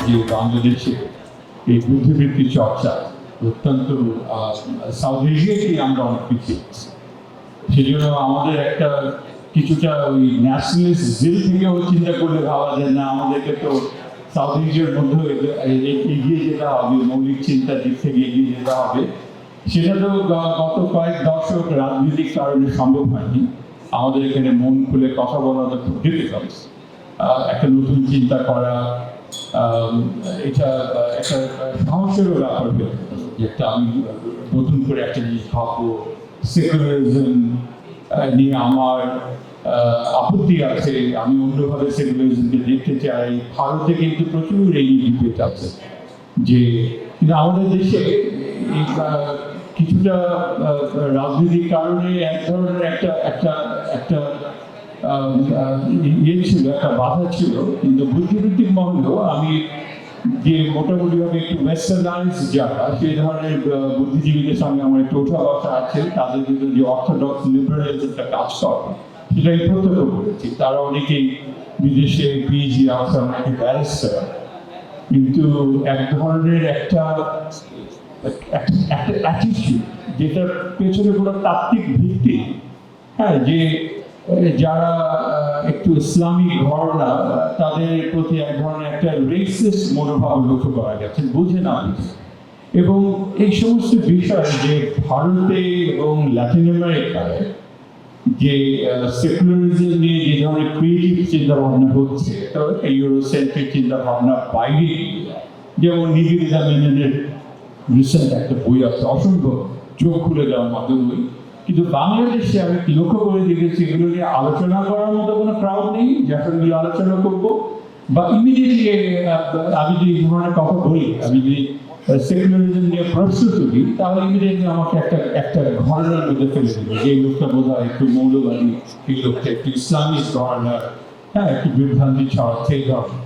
যে বাংলাদেশে এই বুদ্ধিবৃত্তি চর্চা অত্যন্ত সাউথ এশিয়াতেই আমরা অনেক পিছিয়ে আছি। সেজন্য আমাদের একটা কিছুটা ওই ন্যাশনালিস্ট জিল থেকেও চিন্তা করলে ভাবা যায় না, আমাদেরকে তো সাউথ এশিয়ার মধ্যে এগিয়ে যেতে হবে, মৌলিক চিন্তার দিক থেকে এগিয়ে যেতে হবে। সেটা তো গত কয়েক দশক রাজনৈতিক কারণে সম্ভব হয়নি। আমাদের এখানে মন খুলে কথা বলা তো খুব ডিফিকাল্ট। একটা নতুন চিন্তা করা এটা একটা সাহসেরও ব্যাপার হয়ে যেটা আমি নতুন করে একটা জিনিস ভাববো। সেকুলারিজম নিয়ে আমার আপত্তি আছে, আমি অন্যভাবে সেকুলারিজমকে দেখতে চাই। ভারতে কিন্তু প্রচুর এই ডিবেট আছে যে কিন্তু আমাদের দেশে এই কিছুটা রাজনৈতিক কারণে এক ধরনের একটা একটা একটা ইয়ে ছিল, একটা বাধা ছিল। কিন্তু বুদ্ধিবৃত্তিক মহলেও আমি যে মোটামুটিভাবে একটু ওয়েস্টার্নাইজ যারা সেই ধরনের বুদ্ধিজীবীদের সঙ্গে আমার একটু ওঠা বসা আছে, তাদের কিন্তু যে অর্থোডক্স লিবারেলিজমটা কাজ করে সেটা আমি প্রত্যক্ষ করেছি। তারা অনেকেই বিদেশে পিএইচডি আছে, অনেকে ব্যারিস্টার, কিন্তু এক ধরনের একটা অ্যাটিটিউড যেটার পেছনে কোনো তাত্ত্বিক ভিত্তি, হ্যাঁ, যে যারা একটু ইসলামিক ঘরানা তাদের প্রতি এক ধরনের একটা রেসিস্ট মনোভাব লক্ষ্য করা গেছে, বুঝে না। এবং এই সমস্ত বিষয় যে ভারতে এবং ল্যাটিন আমেরিকায় যে সেকুলারিজম নিয়ে যে ধরনের ক্রিয়েটিভ চিন্তা ভাবনা হচ্ছে, ইউরোসেন্ট্রিক চিন্তা ভাবনা বাইরে, যেমন নিবেদিতা মেননের রিসেন্ট একটা বই আছে, অসংখ্য চোখ খুলে দেওয়ার মতো বই। কিন্তু বাংলাদেশে আমি লক্ষ্য করে দেখেছি এগুলো নিয়ে আলোচনা করার মতো কোনো ক্রাউড নেই, যখন এগুলো আলোচনা করবো বা ইমিডিয়েটলি আমি যদি এই ধরনের কথা বলি, আমি যদি সেকুলারিজম নিয়ে প্রশ্ন তুলি, তাহলে ইমিডিয়েটলি আমাকে একটা ঘটনার মধ্যে ফেলে দেবে যে এই লোকটা বোধ হয় একটু মৌলবাদী, এই লোকটা একটু ইসলামিক ঘটনা, হ্যাঁ, একটু বিভ্রান্তি ছড়াচ্ছে এই ধরনের।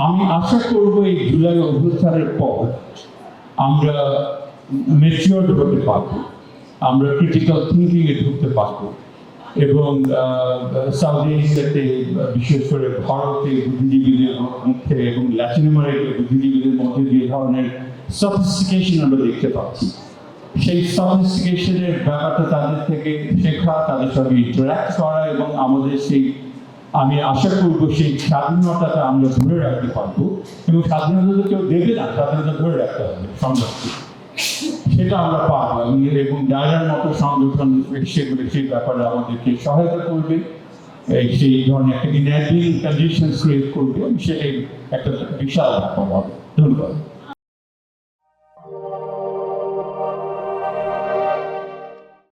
আমি আশা করবো এই জুলাই অভ্যুত্থানের পর আমরা ম্যাচিওরড হতে পারবো, আমরা ক্রিটিক্যাল থিঙ্কিংয়ে ঢুকতে পারবো এবং সাউথ এশিয়াতে বিশেষ করে ভারতে বুদ্ধিজীবীদের মধ্যে এবং ল্যাটিন আমেরিকার বুদ্ধিজীবীদের মধ্যে যে ধরনের সফিস্টিকেশন আমরা দেখতে পাচ্ছি, সেই সফিস্টিকেশনের ব্যাপারটা তাদের থেকে শেখা, তাদের সঙ্গে ইন্টারাক্ট করা এবং আমাদের সেই, আমি আশা করবো সেই স্বাধীনতাটা আমরা ধরে রাখতে পারবো। এবং স্বাধীনতা তো কেউ দেবে না, স্বাধীনতা ধরে রাখতে হবে সংরক্ষিত, সেটা আমরা পাবো। এবং ডায়ার মতো সংগঠন সেগুলো সেই ব্যাপারে আমাদেরকে সহায়তা করবে, সেই ধরনের একটা ইনএবলিং কন্ডিশন ক্রিয়েট করবে, সেটাই একটা বিশাল ব্যাপার হবে। ধন্যবাদ।